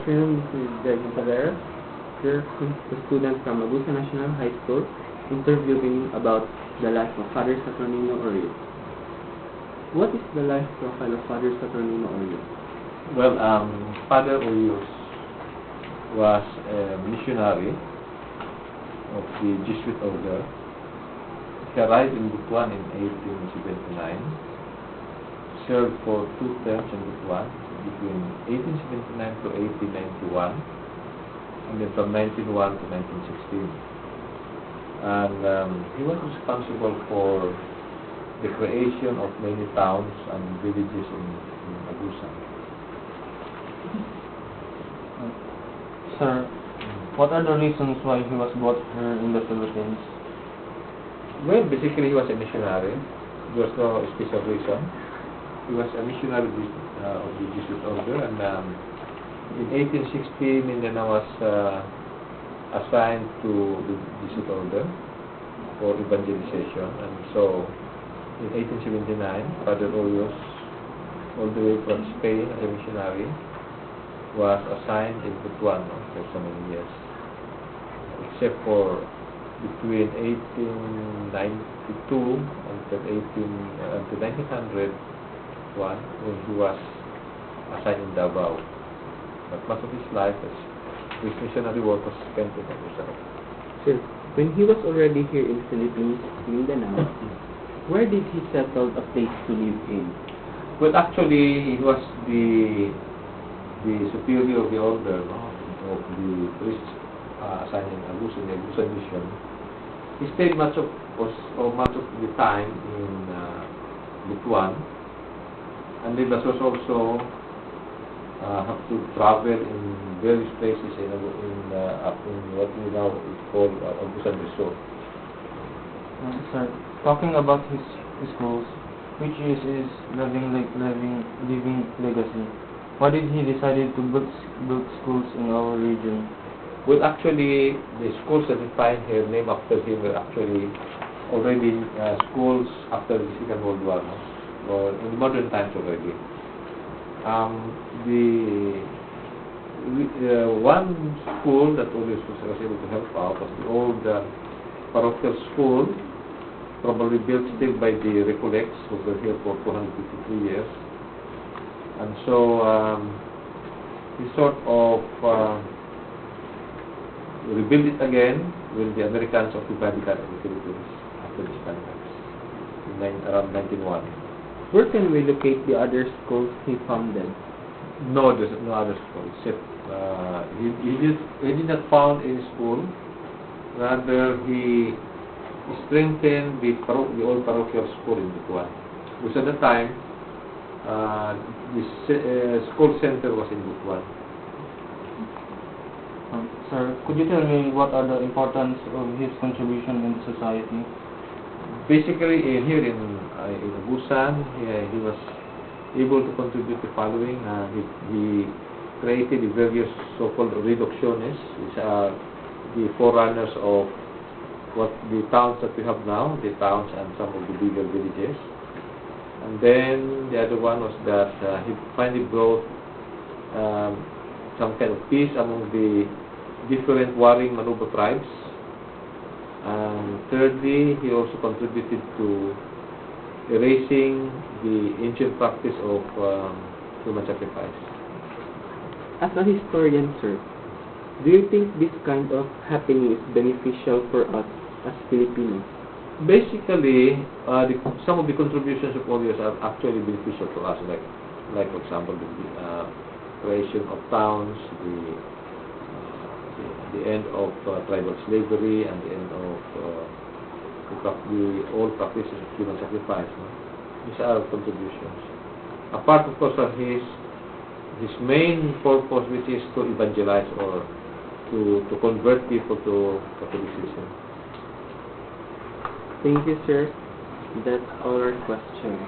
This is Jeremy Valera, here a student from Agusa National High School, interviewing about the life of Father Saturnino Orio. What is the life profile of Father Saturnino Orio? Well, Father Orius was a missionary of the Jesuit order. He arrived in Butuan in 1879, served for 2 terms in Butuan between 1879 to 1891, and then from 1901 to 1916. And he was responsible for the creation of many towns and villages in Agusa. Sir, what are the reasons why he was brought here in the Philippines? Well, basically he was a missionary. There was no special reason. He was a missionary of the Jesuit order, and in 1860 Mindanao was assigned to the Jesuit order for evangelization, and so in 1879 Father Orius, all the way from Spain as a missionary, was assigned in Butuan for so many years, except for between 1892 until 1901, when he was assigned in Davao. But much of his life, his missionary work was spent in Agusa. Sir, when he was already here in Philippines, Mindanao, where did he settle a place to live in? Well, actually, he was the superior of the order, of the priests assigned in Agusa, the Agusa mission. He stayed much of the time in Butuan, and they was also have to travel in various places in what we now call Agusan Resort. Sir, talking about his schools, which is his living legacy, why did he decided to build schools in our region? Well, actually, the schools that we find here named after him were actually already schools after the Second World War, or in modern times already. One school that always was able to help out was the old parochial school, probably built still by the Recollects, who were here for 253 years. And so he sort of rebuilt it again when the Americans occupied the Philippines after the Spaniards around 1901. Where can we locate the other schools he founded? No, there's no other school except he did not found any school. Rather, he strengthened the old parochial school in Butuan, because at the time the school center was in Butuan. Sir, could you tell me what are the importance of his contribution in society? Basically, here in Agusan, he was able to contribute the following. He created the various so-called reducciones, which are the forerunners of what the towns that we have now, the towns and some of the bigger villages. And then the other one was that he finally brought some kind of peace among the different warring Manuba tribes. And thirdly, he also contributed to erasing the ancient practice of human sacrifice. As a historian, sir, do you think this kind of happening is beneficial for us as Filipinos? Basically, some of the contributions of Orius are actually beneficial to us, like for example, the creation of towns, the end of tribal slavery, and the end of the old practices of human sacrifice. These are contributions. Apart, of course, of his main purpose, which is to evangelize or to convert people to Catholicism. Thank you, sir. That's all our questions.